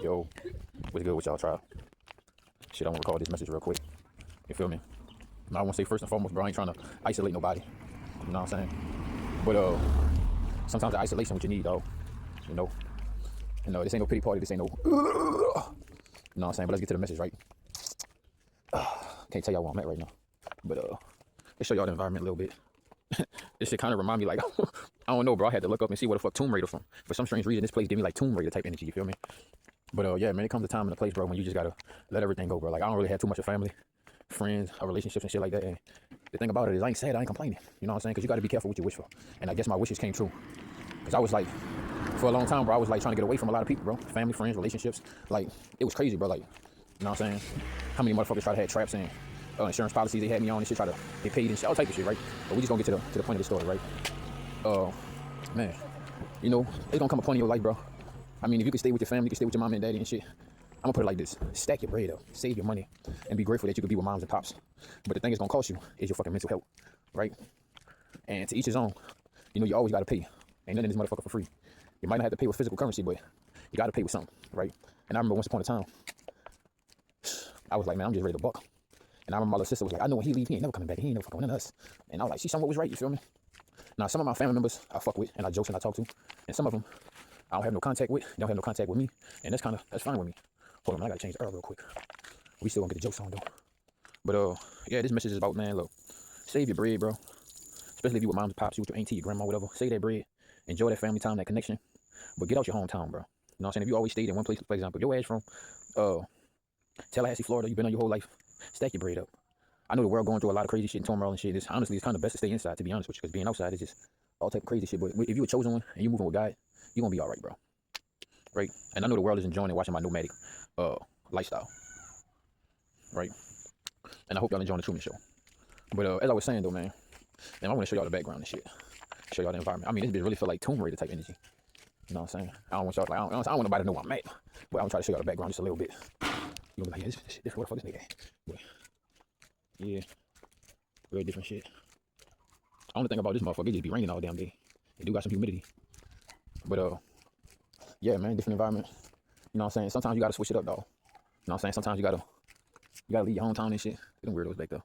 Yo, what's good with y'all, tribe? Shit, I want to record this message real quick. You feel me? I want to say first and foremost, bro, I ain't trying to isolate nobody. You know what I'm saying? But sometimes the isolation what you need, though. You know? This ain't no pity party. This ain't no. You know what I'm saying? But let's get to the message, right? Can't tell y'all where I'm at right now. But let's show y'all the environment a little bit. This shit kind of remind me like, I don't know, bro. I had to look up and see where the fuck Tomb Raider from. For some strange reason, this place give me like Tomb Raider type energy. You feel me? But yeah, man, it comes a time in a place, bro, when you just gotta let everything go, bro. Like I don't really have too much of family, friends, or relationships and shit like that. And the thing about it is, I ain't sad, I ain't complaining. You know what I'm saying? Because you gotta be careful what you wish for. And I guess my wishes came true. Because I was like, for a long time, bro, I was like trying to get away from a lot of people, bro. Family, friends, relationships. Like it was crazy, bro. Like, you know what I'm saying? How many motherfuckers try to have traps and insurance policies they had me on and shit, try to get paid and shit, all type of shit, right? But we just gonna get to the point of the story, right? Man, you know, it's gonna come a point in your life, bro. I mean, if you can stay with your family, you can stay with your mom and daddy and shit. I'm gonna put it like this: stack your bread up, save your money, and be grateful that you could be with moms and pops. But the thing it's gonna cost you is your fucking mental health, right? And to each his own. You know, you always gotta pay. Ain't nothing in this motherfucker for free. You might not have to pay with physical currency, but you gotta pay with something, right? And I remember once upon a time, I was like, man, I'm just ready to buck. And I remember my little sister was like, I know when he leave, he ain't never coming back. He ain't never fucking with us. And I was like, she somewhat was right, you feel me? Now, some of my family members I fuck with and I joke and I talk to, and some of them I don't have no contact with. They don't have no contact with me, and that's fine with me. Hold on, man, I gotta change the real quick. We still gonna get the jokes on though. But yeah, this message is about, man, look, save your bread, bro. Especially if you with moms and pops, you with your auntie, your grandma, whatever. Save that bread, enjoy that family time, that connection. But get out your hometown, bro. You know what I'm saying? If you always stayed in one place, for example, your ass from Tallahassee, Florida, you've been on your whole life. Stack your bread up. I know the world going through a lot of crazy shit and turmoil and shit. Honestly, it's kind of best to stay inside, to be honest with you, because being outside is just all type of crazy shit. But if you're a chosen one and you're moving with God, you're gonna be all right, bro. Right? And I know the world is enjoying and watching my nomadic lifestyle. Right? And I hope y'all enjoying the Truman Show. But as I was saying though, man, I want to show y'all the background and shit. Show y'all the environment. I mean, this bitch really feel like Tomb Raider type energy. You know what I'm saying? I don't want y'all like I don't want nobody to know where I'm at. But I'm gonna try to show y'all the background just a little bit. You gonna be like, yeah, this shit different. What the fuck this nigga at? But yeah, very different shit. Only thing about this motherfucker, it just be raining all damn day. It do got some humidity. But yeah, man, different environment. You know what I'm saying? Sometimes you gotta switch it up, dog. You know what I'm saying? Sometimes you gotta leave your hometown and shit. Them weirdos back there.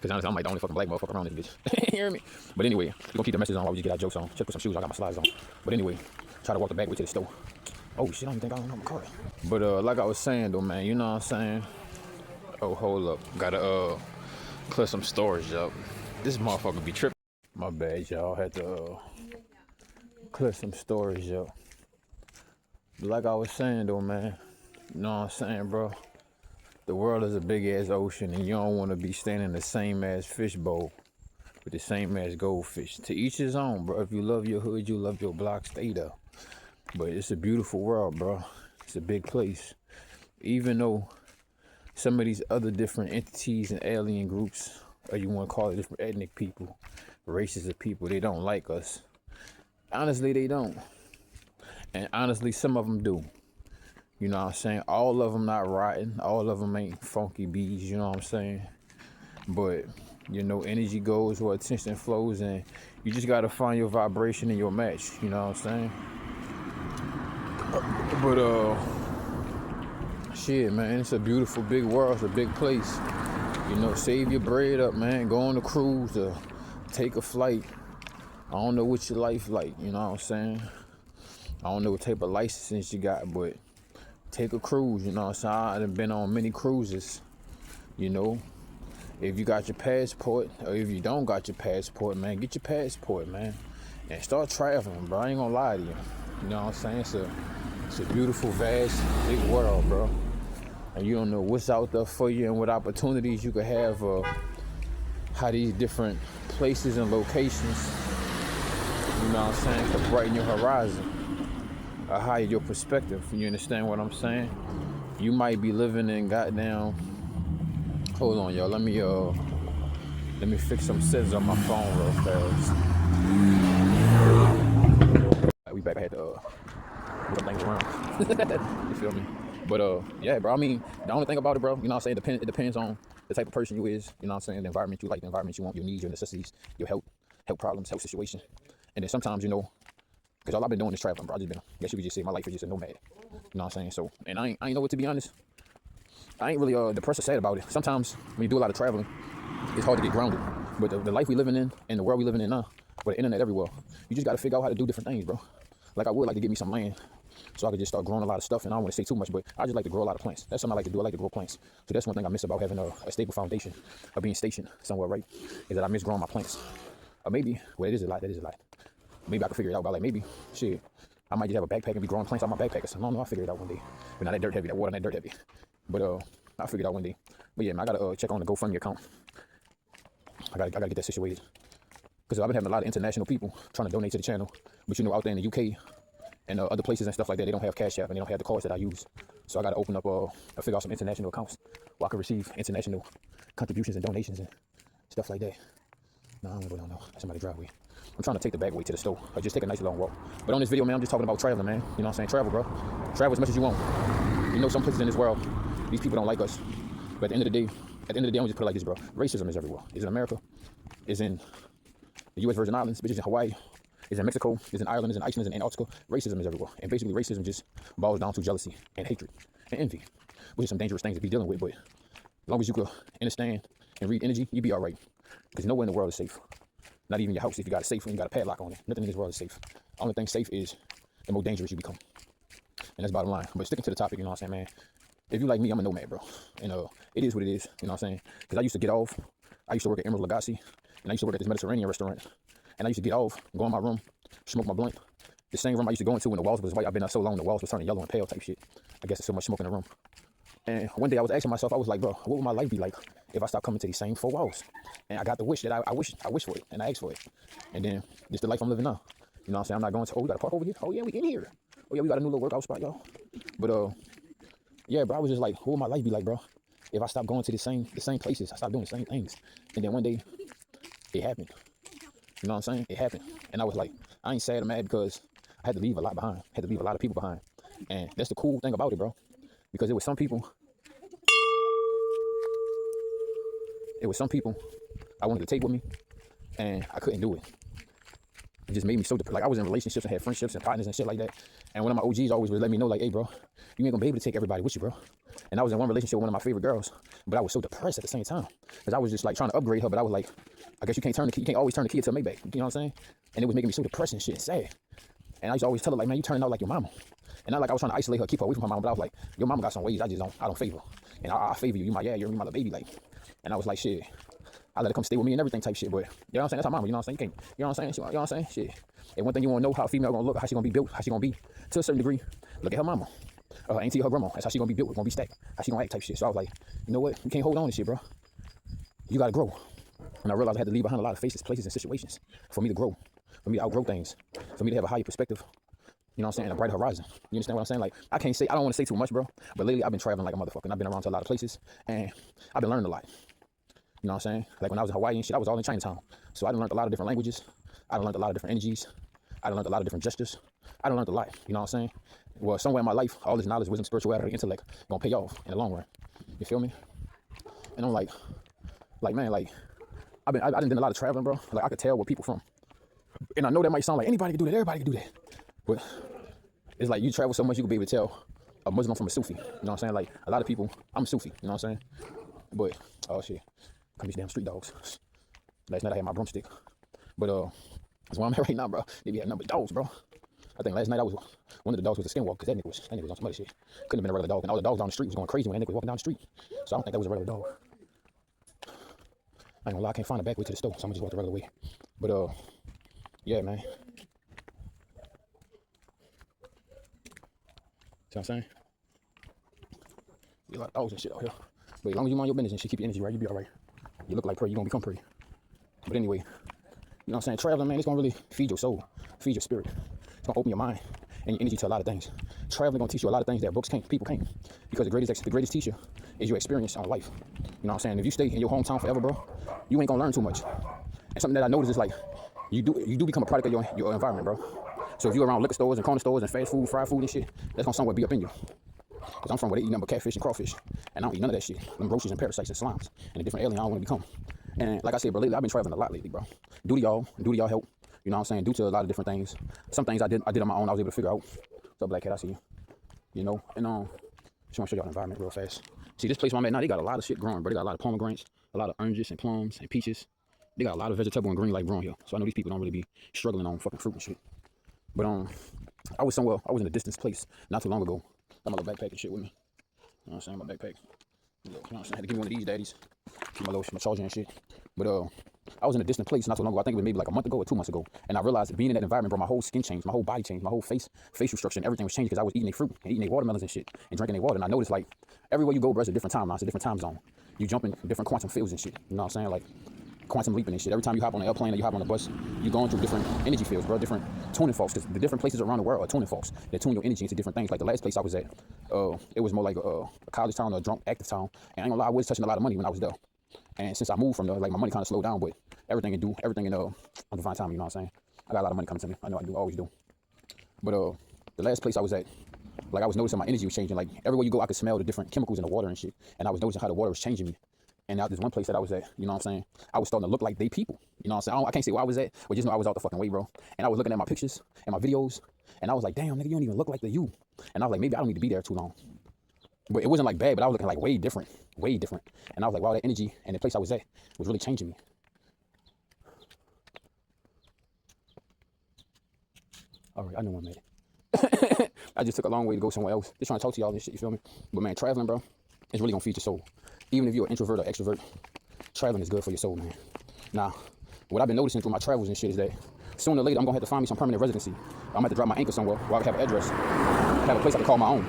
Cause honestly, I'm like the only fucking black motherfucker around this bitch. You hear me? But anyway, we gonna keep the message on while we just get our jokes on. Check with some shoes, I got my slides on. But anyway, try to walk the back way to the store. Oh shit, I don't even think I don't know my car. But like I was saying though, man, you know what I'm saying? Oh, hold up. Gotta clear some storage up. This motherfucker be tripping. My bad, y'all. Had to clear some storage up. But like I was saying though, man, you know what I'm saying, bro? The world is a big ass ocean, and you don't want to be standing in the same ass fish bowl with the same ass goldfish. To each his own, bro. If you love your hood, you love your block, stay there. But it's a beautiful world, bro. It's a big place. Even though some of these other different entities and alien groups, or you want to call it different ethnic people, races of people, they don't like us. Honestly, they don't. And honestly, some of them do. You know what I'm saying? All of them not rotten. All of them ain't funky bees, you know what I'm saying? But, you know, energy goes where attention flows, and you just got to find your vibration and your match, you know what I'm saying? But, shit, man, it's a beautiful big world. It's a big place. You know, save your bread up, man. Go on a cruise or take a flight. I don't know what your life like, you know what I'm saying? I don't know what type of license you got, but take a cruise, you know what I'm saying? I've been on many cruises, you know. If you got your passport, or if you don't got your passport, man, get your passport, man. And start traveling, bro. I ain't gonna lie to you. You know what I'm saying? It's a beautiful, vast, big world, bro. And you don't know what's out there for you and what opportunities you could have, how these different places and locations, you know what I'm saying, could brighten your horizon. Or higher your perspective. You understand what I'm saying? You might be living in goddamn. Hold on, y'all. Let me fix some settings on my phone real fast. Right, we back. I had to move things around. You feel me? But yeah, bro. I mean, the only thing about it, bro, you know what I'm saying? It depends on the type of person you is. You know what I'm saying? The environment you like, the environment you want, your needs, your necessities, your health problems, health situation. And then sometimes, you know, Because all I've been doing is traveling, bro. I guess you could just say my life is just a nomad. You know what I'm saying? So, and I ain't know what, to be honest. I ain't really depressed or sad about it. Sometimes when you do a lot of traveling, it's hard to get grounded. But the life we living in and the world we living in now, with the internet everywhere, you just got to figure out how to do different things, bro. Like, I would like to get me some land so I could just start growing a lot of stuff. And I don't want to say too much, but I just like to grow a lot of plants. That's something I like to do. I like to grow plants. So that's one thing I miss about having a stable foundation of being stationed somewhere, right? Is that I miss growing my plants. Or maybe, well, it is a lot. That is a lot. Maybe I can figure it out. But like, maybe, shit, I might just have a backpack and be growing plants out my backpack. So I don't know. I'll figure it out one day. But not that dirt heavy. That water not dirt heavy. But I'll figure it out one day. But yeah, man, I gotta check on the GoFundMe account. I gotta get that situated. Because I've been having a lot of international people trying to donate to the channel. But you know, out there in the UK and other places and stuff like that, they don't have Cash App and they don't have the cards that I use. So I gotta open up figure out some international accounts where I can receive international contributions and donations and stuff like that. No, I don't really know. That's somebody's driveway. I'm trying to take the back way to the store. Or just take a nice long walk. But on this video, man, I'm just talking about traveling, man. You know what I'm saying? Travel, bro. Travel as much as you want. You know, some places in this world, these people don't like us. But at the end of the day, I'm just put it like this, bro. Racism is everywhere. It's in America. It's in the U.S. Virgin Islands. It's in Hawaii. It's in Mexico. It's in Ireland. It's in Iceland. It's in Antarctica. Racism is everywhere. And basically, racism just boils down to jealousy and hatred and envy, which is some dangerous things to be dealing with. But as long as you can understand and read energy, you be all right. Because nowhere in the world is safe. Not even your house. If you got a safe and you got a padlock on it, nothing in this world is safe. The only thing safe is the more dangerous you become. And that's bottom line. But sticking to the topic, you know what I'm saying, man. If you like me, I'm a nomad, bro. And it is what it is, you know what I'm saying? Because I used to get off. I used to work at Emerald Lagasse. And I used to work at this Mediterranean restaurant. And I used to get off, go in my room, smoke my blunt. The same room I used to go into when the walls was white. I've been there so long, the walls was turning yellow and pale type shit. I guess there's so much smoke in the room. And one day I was asking myself, I was like, bro, what would my life be like if I stopped coming to these same 4 walls? And I got the wish that I wish for it, and I asked for it. And then it's the life I'm living now. You know what I'm saying? I'm not going to, we got to park over here. Oh yeah, we in here. Oh yeah, we got a new little workout spot, y'all. But yeah, bro, I was just like, what would my life be like, bro, if I stopped going to the same places? I stopped doing the same things. And then one day, it happened. You know what I'm saying? It happened. And I was like, I ain't sad or mad because I had to leave a lot behind. I had to leave a lot of people behind. And that's the cool thing about it, bro. Because it was some people I wanted to take with me, and I couldn't do it. It just made me so depressed. Like, I was in relationships and had friendships and partners and shit like that. And one of my OGs always would let me know, like, hey, bro, you ain't gonna be able to take everybody with you, bro. And I was in one relationship with one of my favorite girls, but I was so depressed at the same time. Because I was just like trying to upgrade her, but I was like, I guess you can't always turn the key to a Maybach. You know what I'm saying? And it was making me so depressed and shit and sad. And I used to always tell her, like, man, you turning out like your mama. And not like I was trying to isolate her, keep her away from her mama, but I was like, your mama got some ways I don't favor. And I favor you. You my you're my little baby, like. And I was like, shit, I let her come stay with me and everything type shit, but you know what I'm saying? That's her mama, you know what I'm saying? You can't, you know what I'm saying? You know what I'm saying? Shit. And one thing you want to know how a female gonna look, how she gonna be built, how she gonna be to a certain degree. Look at her mama. Auntie, her grandma. That's how she gonna be built, gonna be stacked, how she gonna act type shit. So I was like, you know what? You can't hold on to shit, bro. You gotta grow. And I realized I had to leave behind a lot of faces, places, and situations for me to grow, for me to outgrow things, for me to have a higher perspective. You know what I'm saying? And a brighter horizon. You understand what I'm saying? Like, I don't want to say too much, bro. But lately, I've been traveling like a motherfucker. And I've been around to a lot of places. And I've been learning a lot. You know what I'm saying? Like, when I was in Hawaii and shit, I was all in Chinatown. So I done learned a lot of different languages. I done learned a lot of different energies. I done learned a lot of different gestures. I done learned a lot. You know what I'm saying? Well, somewhere in my life, all this knowledge, wisdom, spirituality, intellect, gonna pay off in the long run. You feel me? And I'm like, man, like, I done done a lot of traveling, bro. Like, I could tell where people from. And I know that might sound like anybody can do that, everybody can do that. But it's like you travel so much, you can be able to tell a Muslim from a Sufi. You know what I'm saying? Like, a lot of people, I'm Sufi. You know what I'm saying? But, oh shit, come these damn street dogs. Last night I had my broomstick. But, that's where I'm at right now, bro. They be having nothing but dogs, bro. I think last night one of the dogs was a skinwalker, because that nigga was on some other shit. Couldn't have been a regular dog. And all the dogs down the street was going crazy when that nigga was walking down the street. So I don't think that was a regular dog. I ain't gonna lie, I can't find a back way to the store, so I'm gonna just walk the regular way. But, yeah, man. See what I'm saying? You like dogs and shit out here. But as long as you mind your business and shit, keep your energy right, you be all right. You look like prey, you gonna become prey. But anyway, you know what I'm saying? Traveling, man, it's gonna really feed your soul, feed your spirit. It's gonna open your mind and your energy to a lot of things. Traveling gonna teach you a lot of things that books can't, people can't. Because the greatest teacher is your experience on life. You know what I'm saying? If you stay in your hometown forever, bro, you ain't gonna learn too much. And something that I noticed is like, you do become a product of your environment, bro. So if you're around liquor stores and corner stores and fast food, fried food and shit, that's gonna somewhere be up in you. Because I'm from where they eat nothing but catfish and crawfish. And I don't eat none of that shit. Them roaches and parasites and slimes and the different alien I don't want to become. And like I said, bro, lately I've been traveling a lot lately, bro. Due to y'all help. You know what I'm saying? Due to a lot of different things. Some things I did on my own, I was able to figure out. So Black Cat, I see you. You know, and just want to show y'all the environment real fast. See, this place where I'm at now, they got a lot of shit growing, bro. They got a lot of pomegranates, a lot of oranges and plums and peaches. They got a lot of vegetable and green life growing here. So I know these people don't really be struggling on fucking fruit and shit. But I was in a distant place not too long ago. Got my little backpack and shit with me. You know what I'm saying? My backpack. You know what I'm saying? I had to give me one of these daddies. Keep my charger and shit. But I was in a distant place not too long ago. I think it was maybe like a month ago or 2 months ago. And I realized that being in that environment, bro, my whole skin changed, my whole body changed, my whole facial structure and everything was changed because I was eating their fruit and eating their watermelons and shit and drinking their water. And I noticed like everywhere you go, bro, it's a different timeline, it's a different time zone. You jump in different quantum fields and shit. You know what I'm saying? Like quantum leaping and shit. Every time you hop on an airplane or you hop on a bus, you're going through different energy fields, bro, different tuning forks. Because the different places around the world are tuning forks. They tune your energy into different things. Like the last place I was at, it was more like a college town or a drunk, active town. And I ain't gonna lie, I was touching a lot of money when I was there. And since I moved from there, like my money kind of slowed down, but everything in divine time, you know what I'm saying? I got a lot of money coming to me. I know I do, always do. But the last place I was at, like I was noticing my energy was changing. Like everywhere you go, I could smell the different chemicals in the water and shit. And I was noticing how the water was changing me. And now there's one place that I was at, you know what I'm saying? I was starting to look like they people, you know what I'm saying? I can't say where I was at, but just know I was out the fucking way, bro. And I was looking at my pictures and my videos, and I was like, damn, nigga, you don't even look like the you. And I was like, maybe I don't need to be there too long. But it wasn't like bad, but I was looking like way different. And I was like, wow, that energy and the place I was at was really changing me. All right, I know I made it. I just took a long way to go somewhere else. Just trying to talk to y'all and shit, you feel me? But man, traveling, bro, it's really gonna feed your soul. Even if you're an introvert or extrovert, traveling is good for your soul, man. Now, what I've been noticing through my travels and shit is that sooner or later, I'm gonna have to find me some permanent residency. I'm gonna have to drop my anchor somewhere where I can have an address, have a place I can call my own.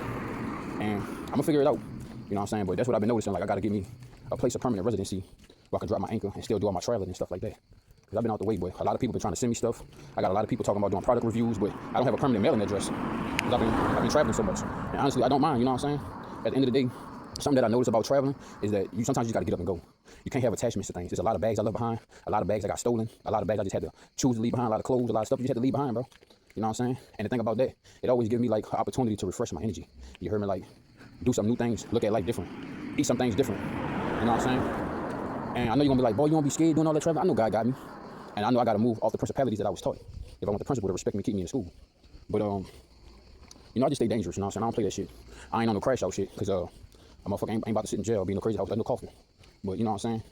And I'm gonna figure it out. You know what I'm saying? But that's what I've been noticing. Like I gotta give me a place of permanent residency where I can drop my anchor and still do all my traveling and stuff like that. Because I've been out the way, boy. A lot of people been trying to send me stuff. I got a lot of people talking about doing product reviews, but I don't have a permanent mailing address. Because I've been traveling so much. And honestly, I don't mind, you know what I'm saying? At the end of the day, something that I notice about traveling is that sometimes you gotta get up and go. You can't have attachments to things. There's a lot of bags I left behind, a lot of bags I got stolen, a lot of bags I just had to choose to leave behind, a lot of clothes, a lot of stuff you just had to leave behind, bro. You know what I'm saying? And the thing about that, it always gives me like an opportunity to refresh my energy. You heard me? Like, do some new things, look at life different, eat some things different. You know what I'm saying? And I know you're gonna be like, boy, you won't be scared doing all that traveling. I know God got me. And I know I gotta move off the principalities that I was taught. If I want the principal to respect me, keep me in school. But you know, I just stay dangerous, you know what I'm saying? I don't play that shit. I ain't on no crash out shit, because a motherfucker ain't about to sit in jail, be in no crazy house, like no coffin. But you know what I'm saying?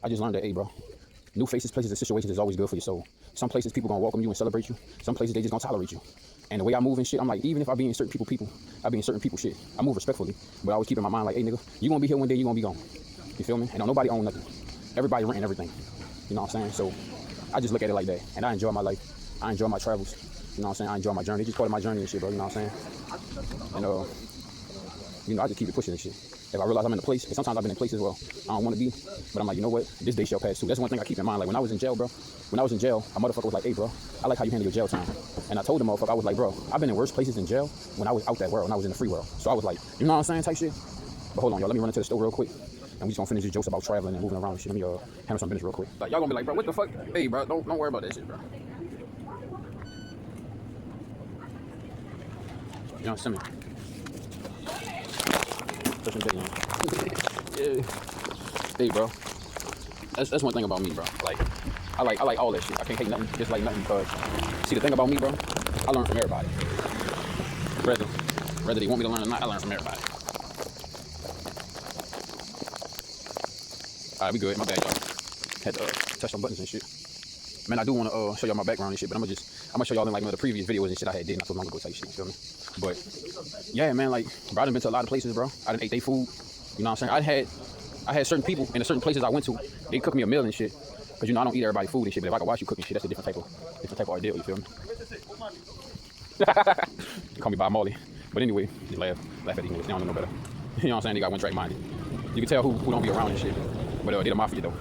I just learned that, hey, bro, new faces, places, and situations is always good for your soul. Some places people gonna welcome you and celebrate you. Some places they just gonna tolerate you. And the way I move and shit, I'm like, even if I be in certain people, I be in certain people shit. I move respectfully, but I always keep in my mind like, hey, nigga, you gonna be here one day, you gonna be gone. You feel me? And don't nobody own nothing. Everybody renting everything. You know what I'm saying? So I just look at it like that, and I enjoy my life. I enjoy my travels. You know what I'm saying? I enjoy my journey. It's just part of my journey and shit, bro. You know what I'm saying? And you know, I just keep it pushing and shit. If I realize I'm in a place, and sometimes I've been in places where I don't want to be, but I'm like, you know what? This day shall pass too. That's one thing I keep in mind. Like when I was in jail, bro. When I was in jail, a motherfucker was like, hey, bro, I like how you handle your jail time. And I told the motherfucker, I was like, bro, I've been in worse places in jail when I was out that world, when I was in the free world. So I was like, you know what I'm saying? Type shit. But hold on, y'all. Let me run into the store real quick. And we just gonna finish these jokes about traveling and moving around and shit. Let me handle some business real quick. Like y'all gonna be like, bro, what the fuck? Hey, bro, don't worry about that shit, bro. You know what I'm saying? Yeah. Hey, bro. That's one thing about me, bro. Like, I like all that shit. I can't hate nothing, just like nothing, because see the thing about me, bro, I learn from everybody. Whether they want me to learn or not, I learn from everybody. Alright, we good. My bad, y'all. Had to touch some buttons and shit. Man, I do want to show y'all my background and shit, but I'm gonna show y'all in like one of the previous videos and shit I had did not so long ago type shit, you feel me? But yeah, man, like, bro, I done been to a lot of places, bro. I done ate their food. You know what I'm saying? I had certain people in the certain places I went to, they cook me a meal and shit. Cause you know I don't eat everybody's food and shit, but if I can watch you cooking shit, that's a different type of ordeal, you feel me? Call me Bob Marley. But anyway, just laugh at these niggas, they don't know no better. You know what I'm saying? They got one track minded. You can tell who don't be around and shit. But they the mafia though.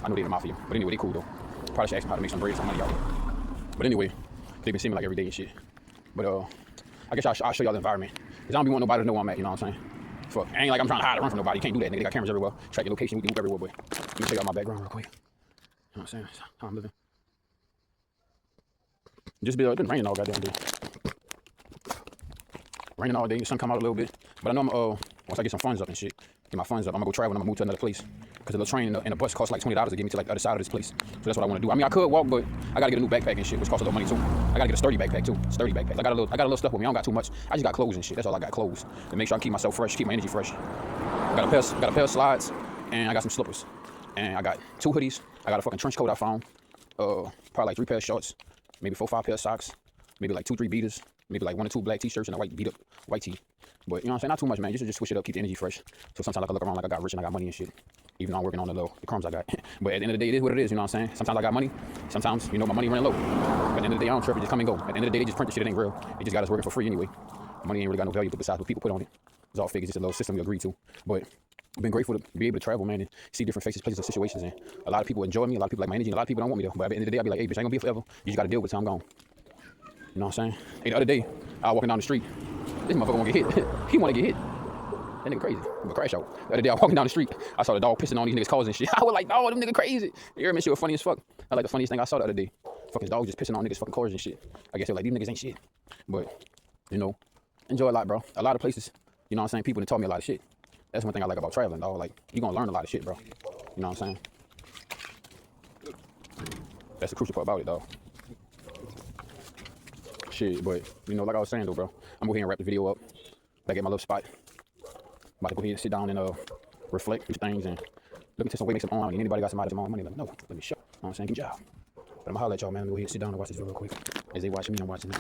I know they the mafia. But anyway, they cool though. Probably should ask them how to make some bread, some money out. But anyway, they been seeing me like every day and shit. But I guess I'll show y'all the environment. Cause I don't be want nobody to know where I'm at, you know what I'm saying? Fuck, I ain't like I'm trying to hide or run from nobody. You can't do that, nigga. They got cameras everywhere. Track your location, we can move everywhere, boy. Let me show y'all my background real quick. You know what I'm saying? That's how I'm living. Just it's been raining all goddamn day. Raining all day, the sun come out a little bit. But I know I'm once I get some funds up and shit, get my funds up, I'm gonna go travel and I'm gonna move to another place Because the little train and the bus costs like $20 to get me to like the other side of this place. So that's what I want to do. I mean, I could walk, but I gotta get a new backpack and shit, which costs a little money too. I gotta get a sturdy backpack too. Sturdy backpack. I got a little stuff with me. I don't got too much. I just got clothes and shit. That's all I got, clothes. To make sure I keep myself fresh, keep my energy fresh. Got a pair of slides, and I got some slippers. And I got 2 hoodies. I got a fucking trench coat I found. Probably like 3 pair of shorts, maybe 4 or 5 pair of socks, maybe like 2 or 3 beaters, maybe like 1 or 2 black t-shirts and a white beat up white tee. But you know what I'm saying? Not too much, man. Just switch it up, keep the energy fresh. So sometimes I can look around like I got rich and I got money and shit. Even though I'm working on the crumbs I got. But at the end of the day, it is what it is, you know what I'm saying? Sometimes I got money. Sometimes, you know, my money running low. But at the end of the day, I don't trip, it just come and go. At the end of the day, they just print the shit, it ain't real. They just got us working for free anyway. Money ain't really got no value besides what people put on it. It's all fake, it's just a little system we agree to. But I've been grateful to be able to travel, man, and see different faces, places, and situations. And a lot of people enjoy me, a lot of people like my energy, and a lot of people don't want me to. But at the end of the day, I'll be like, hey, bitch, I ain't gonna be here forever. You just gotta deal with it till I'm gone. You know what I'm saying? Hey, the other day, I was walking down the street. This motherfucker wanna get hit. He wanna get hit. That nigga crazy. I'm a crash out. The other day, I was walking down the street. I saw the dog pissing on these niggas' cars and shit. I was like, oh, them niggas crazy. You hear me? Shit was funny as fuck. I like the funniest thing I saw the other day. Fucking dog just pissing on niggas' fucking cars and shit. I guess they're like, these niggas ain't shit. But, you know, enjoy a lot, bro. A lot of places, you know what I'm saying? People that taught me a lot of shit. That's one thing I like about traveling, dog. Like, you gonna learn a lot of shit, bro. You know what I'm saying? That's the crucial part about it, dog. Shit, but, you know, like I was saying, though, bro. I'm gonna go ahead and wrap the video up. Back at my little spot. About to go ahead and sit down and reflect these things and look into some way to make some money. Anybody got somebody some money? Let me know. Let me show. You know what I'm saying? Good job. But I'm gonna holler at y'all, man. Let me go ahead and sit down and watch this video real quick. As they watch me, I'm watching it.